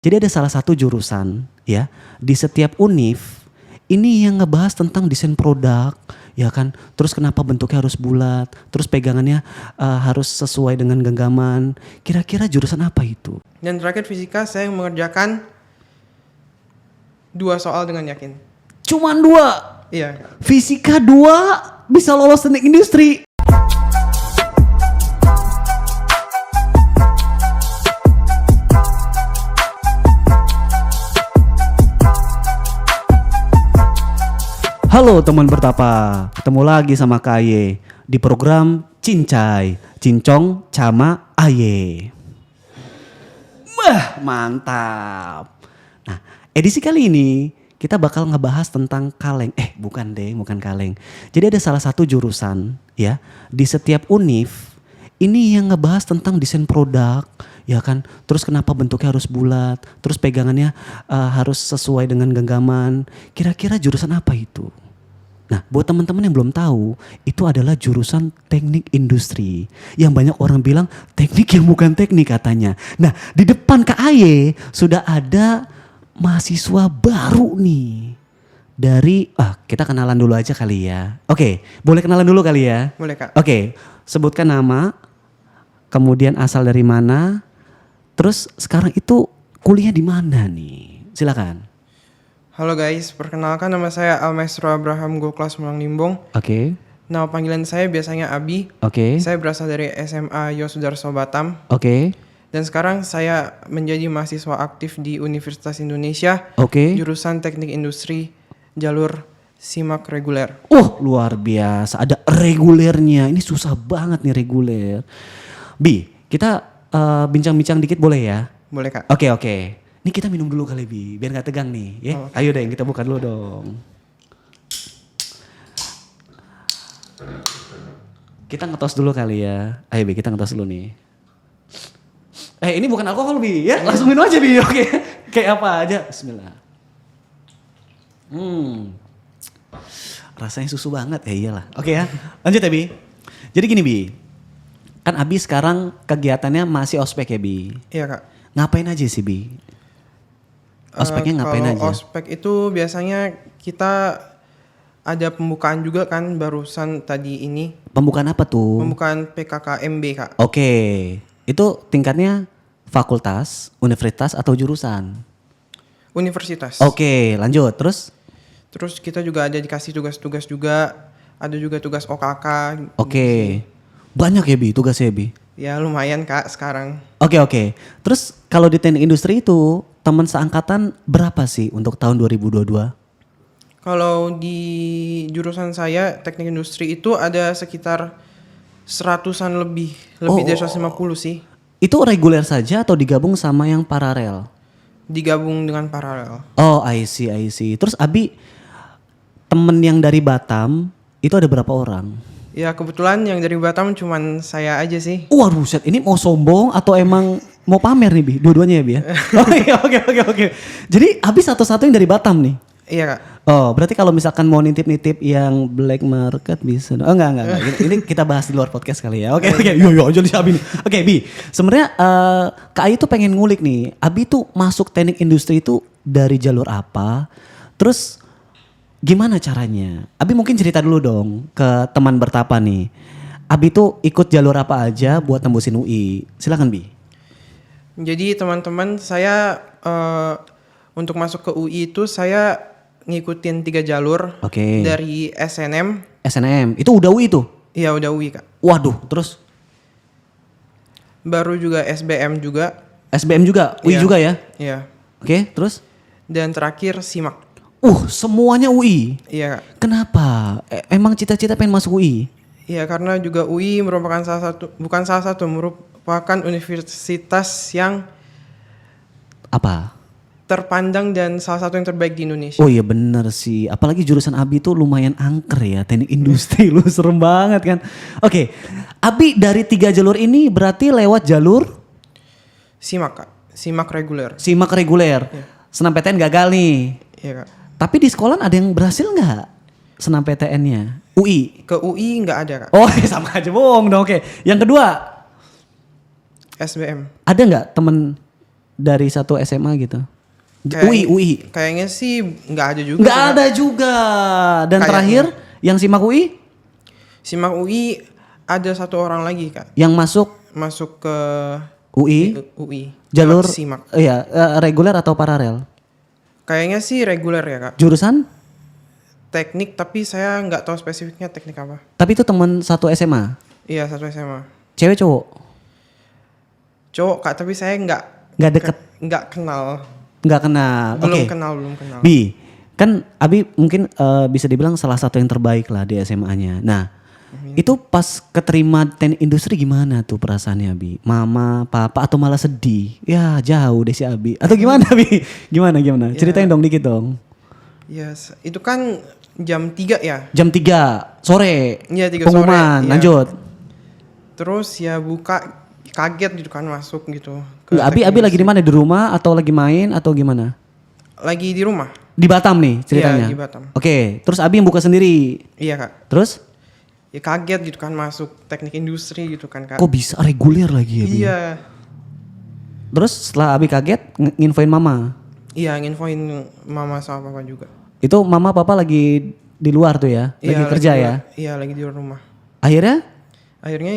Jadi ada salah satu jurusan ya di setiap univ ini yang ngebahas tentang desain produk ya kan. Terus kenapa bentuknya harus bulat, terus pegangannya harus sesuai dengan genggaman. Kira-kira jurusan apa itu? Dan terakhir fisika, saya mengerjakan 2 soal dengan yakin. Cuman 2. Iya. Fisika 2 bisa lolos teknik industri. Halo teman bertapa, ketemu lagi sama KY di program Cincai, Cincong Cama Aye. Wah, mantap. Nah, edisi kali ini kita bakal ngebahas tentang kaleng. Bukan kaleng. Jadi ada salah satu jurusan ya di setiap univ ini yang ngebahas tentang desain produk ya kan. Terus kenapa bentuknya harus bulat, terus pegangannya harus sesuai dengan genggaman. Kira-kira jurusan apa itu? Nah, buat teman-teman yang belum tahu, itu adalah jurusan teknik industri. Yang banyak orang bilang teknik yang bukan teknik katanya. Nah, di depan KAY sudah ada mahasiswa baru nih. Dari, kita kenalan dulu aja kali ya. Oke, boleh kenalan dulu kali ya? Boleh, Kak. Oke, sebutkan nama, kemudian asal dari mana, terus sekarang itu kuliah di mana nih? Silakan. Halo guys, perkenalkan nama saya Almaestro Abraham Goklas Mulang Limbong. Oke. Nama panggilan saya biasanya Abi. Oke. Saya berasal dari SMA Yosudarso Batam. Oke. Dan sekarang saya menjadi mahasiswa aktif di Universitas Indonesia. Oke. Jurusan Teknik Industri, jalur SIMAK reguler. Luar biasa. Ada regulernya. Ini susah banget nih reguler. Bi, kita bincang-bincang dikit boleh ya? Boleh, Kak. Oke. Ini kita minum dulu kali Bi, biar gak tegang nih. Ya? Oh. Ayo deh kita buka dulu dong. Kita ngetos dulu kali ya. Ayo Bi, kita ngetos dulu nih. Ini bukan alkohol Bi, ya langsung minum aja Bi. Oke. Kayak apa aja. Bismillah. Rasanya susu banget. Iyalah. Oke ya. Lanjut ya Bi. Jadi gini Bi. Kan Abi sekarang kegiatannya masih ospek ya Bi. Iya, Kak. Ngapain aja sih Bi? Ospeknya ngapain aja? Kalau ospek itu biasanya kita ada pembukaan juga kan barusan tadi ini. Pembukaan apa tuh? Pembukaan PKKMB, Kak. Oke. Itu tingkatnya fakultas, universitas atau jurusan? Universitas. Oke, lanjut. Terus kita juga ada dikasih tugas-tugas juga. Ada juga tugas OKK. Oke. Banyak ya Bi tugasnya Bi? Ya lumayan Kak sekarang. Oke. Terus kalau di teknik industri itu teman seangkatan berapa sih untuk tahun 2022? Kalau di jurusan saya teknik industri itu ada sekitar 100-an lebih dari 150 sih. Itu reguler saja atau digabung sama yang paralel? Digabung dengan paralel. I see. Terus Abi temen yang dari Batam itu ada berapa orang? Ya kebetulan yang dari Batam cuman saya aja sih. Waduh set, ini mau sombong atau emang mau pamer nih Bi? Dua-duanya ya Bi ya? Oke. Jadi Abi satu-satu yang dari Batam nih? Iya Kak. Berarti kalau misalkan mau nitip-nitip yang black market bisa. Enggak. Ini kita bahas di luar podcast kali ya. Oke. Yo jadi Abi nih. Oke Bi, sebenarnya Kak Ayu tuh pengen ngulik nih. Abi tuh masuk teknik industri itu dari jalur apa? Terus gimana caranya? Abi mungkin cerita dulu dong ke teman bertapa nih. Abi tuh ikut jalur apa aja buat tembusin UI? Silakan Bi. Jadi teman-teman saya untuk masuk ke UI itu saya ngikutin 3 jalur. Oke. Dari SNM. SNM, itu udah UI tuh? Iya udah UI Kak. Waduh, terus? Baru juga SBM juga. SBM juga? UI Iya. juga ya? Iya. Oke, terus? Dan terakhir SIMAK. Semuanya UI? Iya Kak. Kenapa? Emang cita-cita pengen masuk UI? Iya karena juga UI merupakan merupakan universitas yang Apa? terpandang dan salah satu yang terbaik di Indonesia. Oh iya bener sih, apalagi jurusan Abi tuh lumayan angker ya, teknik industri lu serem banget kan. Oke, Abi dari 3 jalur ini berarti lewat jalur? SIMAK Kak, SIMAK reguler. SIMAK reguler, Iya. senam PTN gagal nih. Iya Kak. Tapi di sekolah ada yang berhasil nggak senam PTN-nya? UI? Ke UI nggak ada Kak. Sama aja bohong dong, oke. Yang kedua? SBM. Ada nggak temen dari satu SMA gitu? Kayak- UI. Kayaknya sih nggak ada juga. Nggak sih, Kak. ada juga. Dan Kayaknya. terakhir yang SIMAK UI Simak UI ada satu orang lagi Kak. yang masuk Masuk ke UI UI. jalur Lewat Simak. iya reguler atau paralel? Kayaknya sih reguler ya Kak. Jurusan? Teknik tapi saya nggak tahu spesifiknya teknik apa. Tapi itu teman satu SMA. Iya satu SMA. Cewek cowok? Cowok Kak tapi saya Nggak deket, nggak kenal. nggak kenal. Belum Oke. kenal belum kenal. Bi, kan Abi mungkin bisa dibilang salah satu yang terbaik lah di SMA-nya. Nah, itu pas keterima teknik industri gimana tuh perasaannya Abi? Mama, papa atau malah sedih? Ya jauh deh si Abi. Atau gimana Abi? Gimana? Ceritain dong dikit dong. Yes, itu kan jam 3 ya. Jam 3 sore. Iya 3 Pengumuman, sore. Iya. lanjut. Terus ya buka kaget gitu kan masuk gitu. Nggak, Abi lagi di mana? Di rumah atau lagi main atau gimana? Lagi di rumah. Di Batam nih ceritanya. Iya, di Batam. Oke, terus Abi yang buka sendiri. Iya Kak. Terus Ya kaget gitu kan masuk teknik industri gitu kan Kak. kok bisa reguler lagi ya? Bi? Iya. Terus setelah Abi kaget nginfoin mama. Iya nginfoin mama sama papa juga. Itu mama papa lagi di luar tuh ya? Lagi Iya, kerja di ya? luar- Iya lagi di rumah. Akhirnya Akhirnya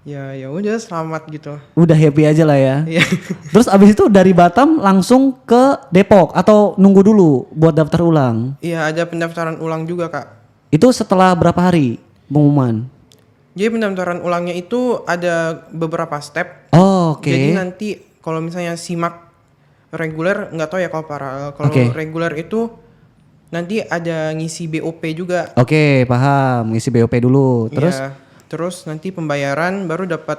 ya udah selamat gitu. udah happy aja lah ya. Iya. Terus abis itu dari Batam langsung ke Depok atau nunggu dulu buat daftar ulang? Iya ada pendaftaran ulang juga Kak. Itu setelah berapa hari pengumuman? Jadi pendaftaran ulangnya itu ada beberapa step. Oh, oke. Jadi nanti kalau misalnya simak reguler nggak tahu ya kalau paralel. Kalau Oke. reguler itu nanti ada ngisi BOP juga. Oke, paham. Ngisi BOP dulu. Terus? Iya. Terus nanti pembayaran baru dapat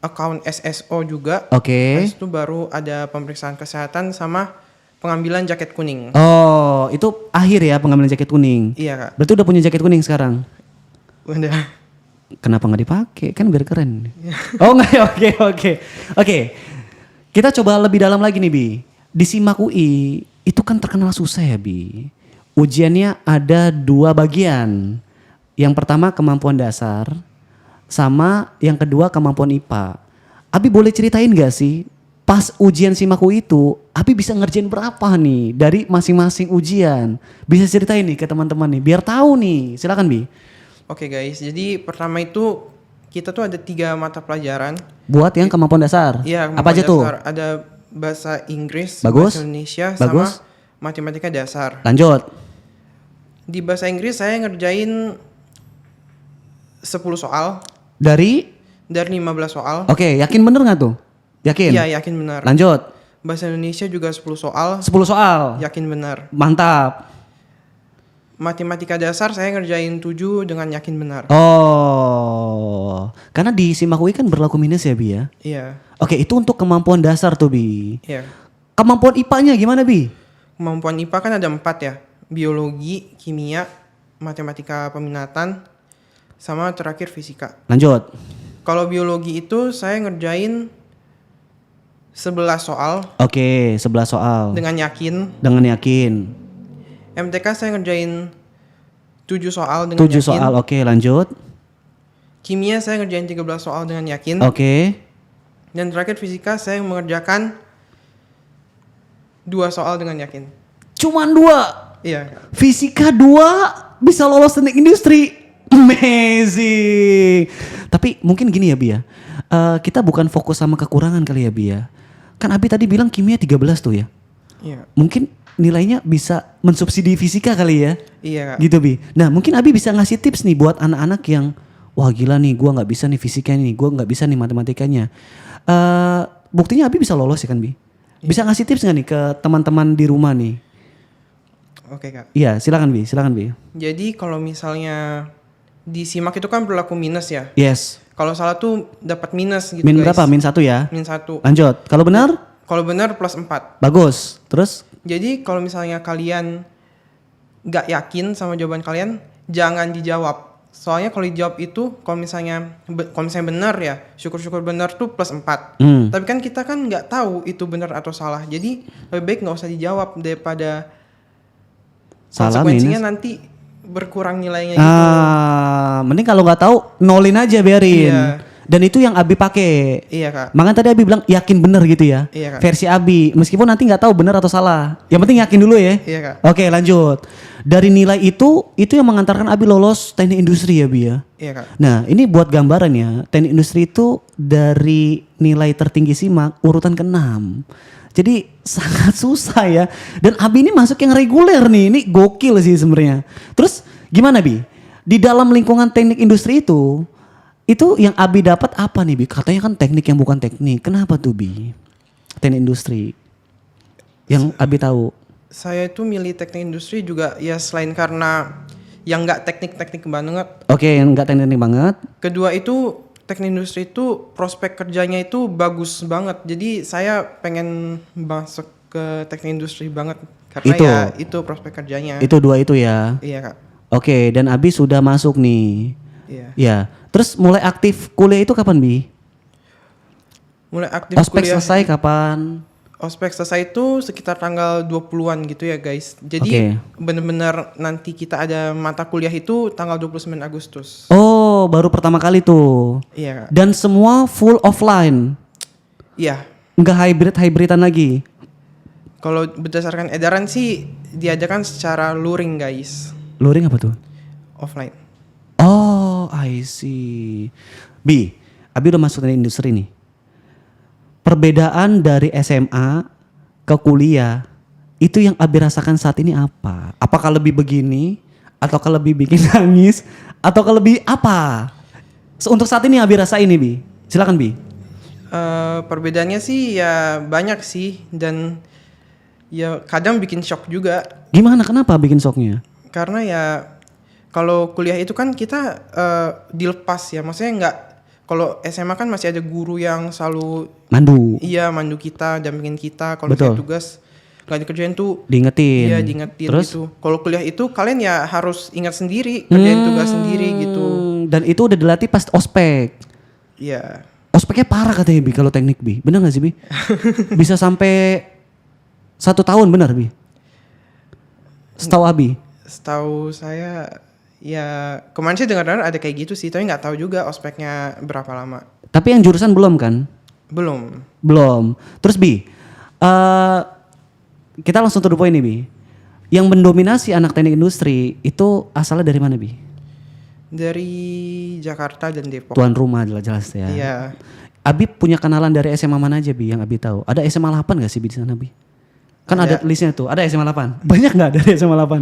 account SSO juga. Oke. Habis itu baru ada pemeriksaan kesehatan sama pengambilan jaket kuning. Oh, itu akhir ya pengambilan jaket kuning. Iya Kak. Berarti udah punya jaket kuning sekarang? Udah. Kenapa nggak dipakai? Kan biar keren. Oh nggak ya, oke. Kita coba lebih dalam lagi nih Bi. Di SIMAK UI itu kan terkenal susah ya Bi. Ujiannya ada 2 bagian. Yang pertama kemampuan dasar, sama yang kedua kemampuan IPA. Abi boleh ceritain gak sih pas ujian SIMAK UI itu, Abi bisa ngerjain berapa nih dari masing-masing ujian? Bisa ceritain nih ke teman-teman nih, biar tahu nih. Silakan Bi. Oke guys, jadi pertama itu kita tuh ada 3 mata pelajaran. Buat yang kemampuan dasar. Iya, Apa aja tuh? dasar. Ada bahasa Inggris, Bagus. bahasa Indonesia, Bagus. sama matematika dasar. Lanjut. Di bahasa Inggris saya ngerjain 10 soal Dari dari 15 soal. Oke, yakin bener gak tuh? Yakin? Iya, yakin benar. Lanjut. Bahasa Indonesia juga 10 soal, 10 soal. yakin benar. Mantap. Matematika dasar saya ngerjain 7 dengan yakin benar. Oh. Karena di SIMAK UI kan berlaku minus ya Bi ya? Iya. Oke, itu untuk kemampuan dasar tuh Bi. Iya. Kemampuan IPA-nya gimana Bi? Kemampuan IPA kan ada 4 ya. Biologi, kimia, matematika peminatan, sama terakhir fisika. Lanjut. Kalau biologi itu saya ngerjain 11 soal Oke, 11 soal. dengan yakin. Dengan yakin. MTK saya ngerjain 7 soal dengan 7 yakin. soal, oke lanjut. Kimia saya ngerjain 13 soal dengan yakin. Oke. Dan terakhir fisika saya mengerjakan 2 soal dengan yakin. Cuman 2. Iya. Fisika 2 bisa lolos teknik industri. Amazing. Tapi mungkin gini ya Bi ya. Kita bukan fokus sama kekurangan kali ya Bi ya. Kan Abi tadi bilang kimia 13 tuh ya. Iya. Mungkin nilainya bisa mensubsidi fisika kali ya. Iya, Kak. Gitu Bi. Nah mungkin Abi bisa ngasih tips nih buat anak-anak yang wah gila nih gua nggak bisa nih fisikanya nih. Gua nggak bisa nih matematikanya. Buktinya Abi bisa lolos ya kan Bi. Bisa ngasih tips gak nih ke teman-teman di rumah nih? Oke, Kak. Iya silakan Bi, silakan Bi. Jadi kalau misalnya di SIMAK itu kan berlaku minus ya. Yes. Kalau salah tuh dapat minus gitu Min guys. berapa? Min 1 ya? Min 1. Lanjut. Kalau benar? Kalau benar plus 4. Bagus. Terus? Jadi kalau misalnya kalian gak yakin sama jawaban kalian, jangan dijawab. Soalnya kalau dijawab itu, kalau misalnya benar ya, syukur-syukur benar tuh plus 4. Tapi kan kita kan nggak tahu itu benar atau salah. Jadi lebih baik nggak usah dijawab daripada Salah konsekuensinya minus. nanti berkurang nilainya gitu. Mending kalau nggak tahu nolin aja biarin. Iya. Dan itu yang Abi pakai. Iya kak. Makanya tadi Abi bilang yakin bener gitu ya. Iya, Kak. Versi Abi. Meskipun nanti nggak tahu bener atau salah. Yang penting yakin dulu ya. Iya, Kak. Oke, lanjut. Dari nilai itu yang mengantarkan Abi lolos teknik industri ya, Bi ya. Iya kak. Nah, ini buat gambaran ya. Teknik industri itu dari nilai tertinggi SIMAK urutan ke-6. Jadi sangat susah ya. Dan Abi ini masuk yang reguler nih. Ini gokil sih sebenarnya. Terus gimana, Bi? Di dalam lingkungan teknik industri itu yang Abi dapat apa nih, Bi? Katanya kan teknik yang bukan teknik. Kenapa tuh, Bi? Teknik industri. Yang Abi tahu. Saya itu milih teknik industri juga ya selain karena yang nggak teknik-teknik banget. Oke, yang enggak teknik banget. Kedua itu teknik industri itu prospek kerjanya itu bagus banget. Jadi saya pengen masuk ke teknik industri banget karena Itu. ya itu prospek kerjanya. Itu dua itu ya. Iya kak. Oke, dan Abi sudah masuk nih. Iya. Ya. Terus mulai aktif kuliah itu kapan, Bi? Mulai aktif Ospek kuliah. selesai kapan? Ospek selesai itu sekitar tanggal 20-an gitu ya guys. Jadi Oke. bener-bener nanti kita ada mata kuliah itu tanggal 29 Agustus. Oh, baru pertama kali tuh. Iya kak. Dan semua full offline. Iya. Enggak hybridan lagi. Kalau berdasarkan edaran sih diadakan secara luring guys. Luring apa tuh? Offline. Oh, I see. Bi, Abi udah masuk dari industri nih. Perbedaan dari SMA ke kuliah itu yang Abi rasakan saat ini apa? Apakah lebih begini, ataukah lebih bikin nangis, ataukah lebih apa? Untuk saat ini yang Abi rasain nih, Bi. Silakan, Bi. Perbedaannya sih ya banyak sih dan ya kadang bikin shock juga Gimana? Kenapa bikin shocknya? karena ya kalau kuliah itu kan kita dilepas ya, maksudnya nggak. Kalau SMA kan masih ada guru yang selalu Mandu. mandu kita, dampingin kita. Kalau Betul. kayak tugas nggak dikerjain tuh, Diingetin. iya diingetin Terus? gitu. Kalau kuliah itu kalian ya harus ingat sendiri, kerjain tugas sendiri gitu. Dan itu udah dilatih pas ospek. Iya. Ospeknya parah katanya, Bi, kalau teknik, Bi. Bener gak sih, Bi? Bisa sampai 1 tahun, bener, Bi? Setahu Abi. Setahu saya ya kemarin sih dengar-dengar ada kayak gitu sih, tapi nggak tahu juga ospeknya berapa lama. Tapi yang jurusan belum kan? Belum. Belum. Terus, Bi, kita langsung to the point nih, Bi. Yang mendominasi anak teknik industri itu asalnya dari mana, Bi? Dari Jakarta dan Depok. Tuan rumah jelas ya. Iya. Abi punya kenalan dari SMA mana aja, Bi, yang Abi tahu? Ada SMA 8 gak sih, Bi, di sana, Bi? Kan ada listnya tuh, ada SMA 8. Banyak gak dari SMA 8?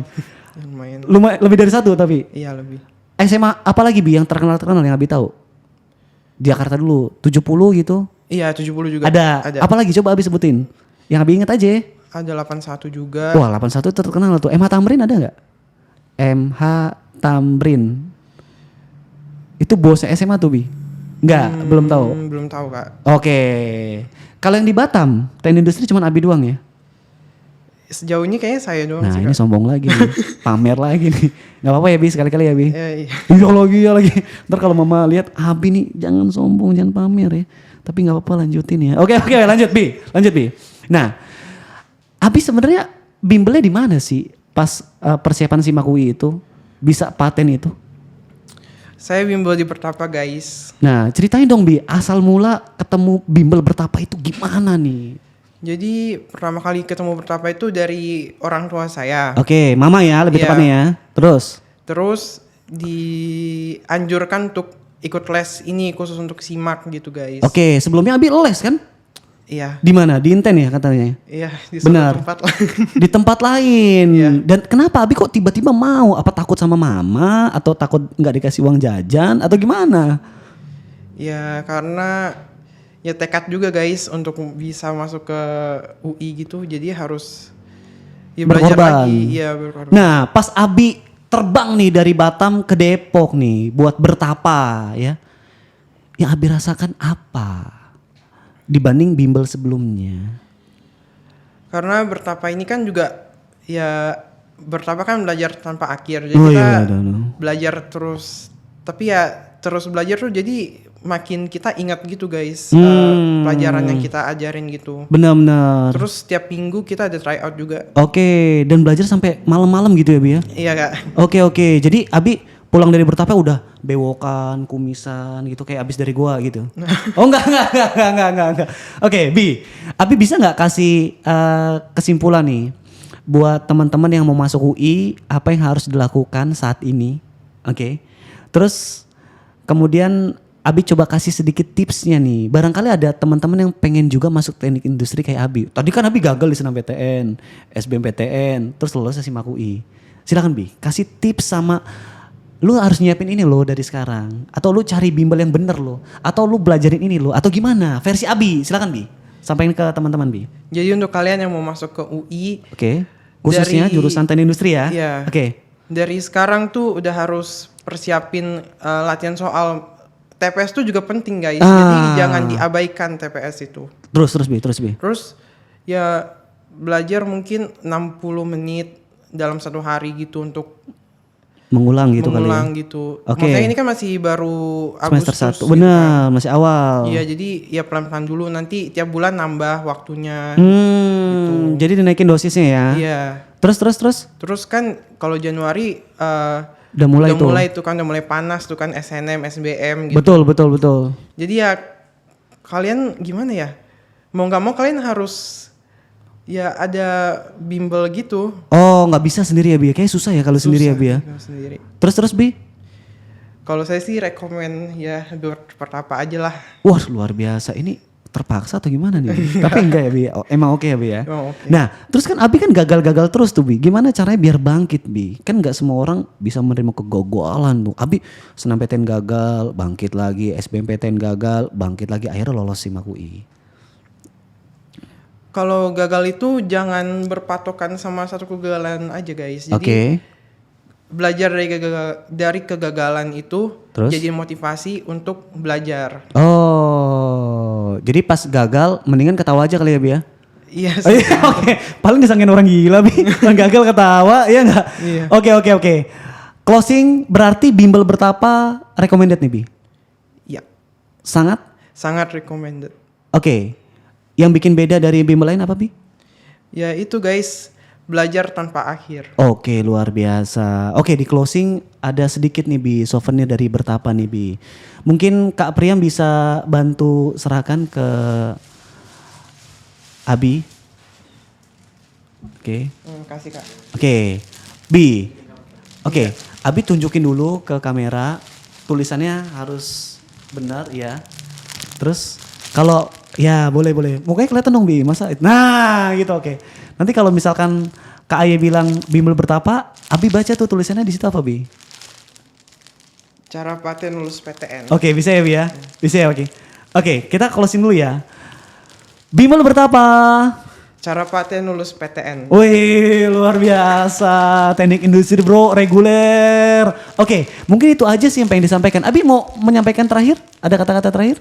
Lumayan. Lebih dari 1 tapi. Iya lebih. SMA apa lagi, Bi, yang terkenal yang Abi tahu? Di Jakarta dulu, 70 gitu. Iya 70 juga. Ada. Apa lagi coba Abi sebutin? Yang Abi ingat aja. Ada 81 juga. Wah, 81 terkenal tuh. MH Tamrin ada nggak? MH Tamrin. Itu bosnya SMA tuh, Bi? Enggak, belum tahu. Belum tahu, Kak. Oke. Kalau yang di Batam, teknik industri cuma Abi doang ya? Sejauh ini kayaknya saya doang Nah, sih, ini Kak. sombong lagi nih. Pamer lagi nih. Gak apa-apa ya, Bi, sekali-kali ya, Bi. Iya. Iya lagi. Ntar kalau mama lihat, Abi nih jangan sombong, jangan pamer ya. Tapi nggak apa-apa, lanjutin ya. Oke, lanjut, Bi. Nah, Abi sebenarnya bimbelnya di mana sih pas persiapan SIMAK UI itu bisa paten itu? Saya bimbel di Pertapa, guys. Nah, ceritain dong, Bi, asal mula ketemu bimbel Pertapa itu gimana nih? Jadi pertama kali ketemu Pertapa itu dari orang tua saya. Oke, mama ya lebih Iya. tepatnya ya. Terus dianjurkan untuk ikut les ini khusus untuk SIMAK gitu, guys. Oke, sebelumnya Abi les kan? Iya. Di mana? Di Inten ya katanya. Iya, di suatu Benar. tempat lah. Di tempat lain. Iya. Dan kenapa Abi kok tiba-tiba mau? Apa takut sama mama? Atau takut nggak dikasih uang jajan? Atau gimana? Ya karena ya tekad juga, guys, untuk bisa masuk ke UI gitu. Jadi harus ya belajar Berkorban. lagi. Iya, berkorban. Nah, pas Abi terbang nih dari Batam ke Depok nih buat bertapa ya. Yang Abi rasakan apa dibanding bimbel sebelumnya? Karena bertapa ini kan juga ya bertapa kan belajar tanpa akhir. Jadi Oh, kita iya, benar. belajar terus. Tapi ya terus belajar tuh jadi makin kita ingat gitu, guys, pelajaran yang kita ajarin gitu. Benar-benar. Terus setiap minggu kita ada tryout juga. Oke, dan belajar sampai malam-malam gitu ya, Bi ya? Iya, Kak. Oke. Jadi Abi pulang dari bertapa udah bewokan, kumisan gitu kayak abis dari gua gitu. Oh enggak. Oke, Bi. Abi bisa nggak kasih kesimpulan nih buat teman-teman yang mau masuk UI, apa yang harus dilakukan saat ini? Oke. Terus kemudian Abi coba kasih sedikit tipsnya nih. Barangkali ada teman-teman yang pengen juga masuk teknik industri kayak Abi. Tadi kan Abi gagal di SNMPTN, SBMPTN, terus lulus SIMAK UI. Silakan Bi, kasih tips sama lu harus nyiapin ini loh dari sekarang. Atau lu cari bimbel yang bener loh. Atau lu belajarin ini loh. Atau gimana? Versi Abi, silakan Bi. Sampaikan ke teman-teman Bi. Jadi untuk kalian yang mau masuk ke UI, Oke. Khususnya Dari- jurusan teknik industri ya. Iya. Oke. dari sekarang tuh udah harus persiapin latihan soal TPS tuh juga penting guys. Jadi jangan diabaikan TPS itu. Terus Bi. Terus ya belajar mungkin 60 menit dalam satu hari gitu untuk Mengulang gitu mengulang kali ya. gitu. Oke. Maksudnya ini kan masih baru Semester Agustus 1. gitu Benar, masih awal. kan. Iya jadi ya pelan-pelan dulu nanti tiap bulan nambah waktunya. Jadi dinaikin dosisnya ya. Iya. Terus Terus kan kalau Januari udah mulai tuh. udah mulai panas tuh kan SNM, SBM gitu. Betul. Jadi ya kalian gimana ya? Mau nggak mau kalian harus ya ada bimbel gitu. Oh, nggak bisa sendiri ya Bi. Kayaknya susah ya kalau sendiri ya Bi ya. Susah sendiri. Terus Bi. Kalau saya sih rekomen ya bertapa aja lah. Wah, luar biasa. Ini terpaksa atau gimana nih? Tapi enggak ya Bi. Oh, emang oke ya Bi ya. Emang oke. Nah, terus kan Abi kan gagal-gagal terus tuh Bi. Gimana caranya biar bangkit Bi? Kan nggak semua orang bisa menerima kegagalan tuh. Abi SNMPTN gagal, bangkit lagi. SBMPTN gagal, bangkit lagi. Akhirnya lolos SIMAK UI. Kalau gagal itu jangan berpatokan sama satu kegagalan aja guys. Jadi Oke. belajar dari kegagalan itu Terus? jadi motivasi untuk belajar. Oh, jadi pas gagal mendingan ketawa aja kali ya Bi ya? Iya Oh, sih. iya, oke. Paling disangkain orang gila Bi. Orang gagal ketawa, ya enggak? Iya. Oke. Closing berarti bimbel bertapa recommended nih Bi? Iya, Sangat? sangat recommended. Oke. Yang bikin beda dari bimbel lain apa Bi? Ya itu guys, belajar tanpa akhir. Oke, luar biasa. Oke, di closing ada sedikit nih Bi, souvenir dari bertapa nih Bi. Mungkin Kak Priam bisa bantu serahkan ke Abi. Oke. Kasih kak. Oke, Bi. Oke, Abi tunjukin dulu ke kamera. Tulisannya harus benar ya. Terus kalau ya boleh. Mukanya kelihatan dong Bi, masa? Nah, gitu oke. Nanti kalau misalkan Kak Aye bilang bimbel bertapa, Abi baca tuh tulisannya di situ apa Bi? Cara paten lulus PTN. Oke, bisa ya Bi ya? Bisa ya, oke. Oke, kita closing dulu ya. Bimbel bertapa. Cara paten lulus PTN. Wih, luar biasa. Teknik industri bro, reguler. Oke, mungkin itu aja sih yang pengen disampaikan. Abi mau menyampaikan terakhir? Ada kata-kata terakhir?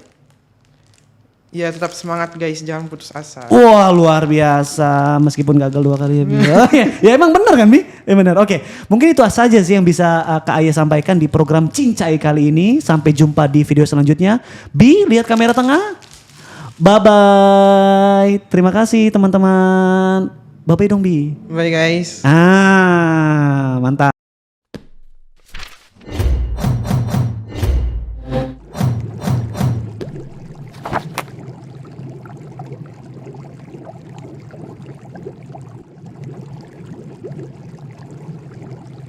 Ya tetap semangat guys, jangan putus asa. Wah, luar biasa. Meskipun gagal 2 kali ya Bi. Oke, ya emang bener kan Bi? Ya bener, oke. Mungkin itu saja sih yang bisa Kak Aya sampaikan di program Cincai kali ini. Sampai jumpa di video selanjutnya. Bi, lihat kamera tengah. Bye-bye. Terima kasih teman-teman. Bye-bye dong Bi. Bye guys. Mantap.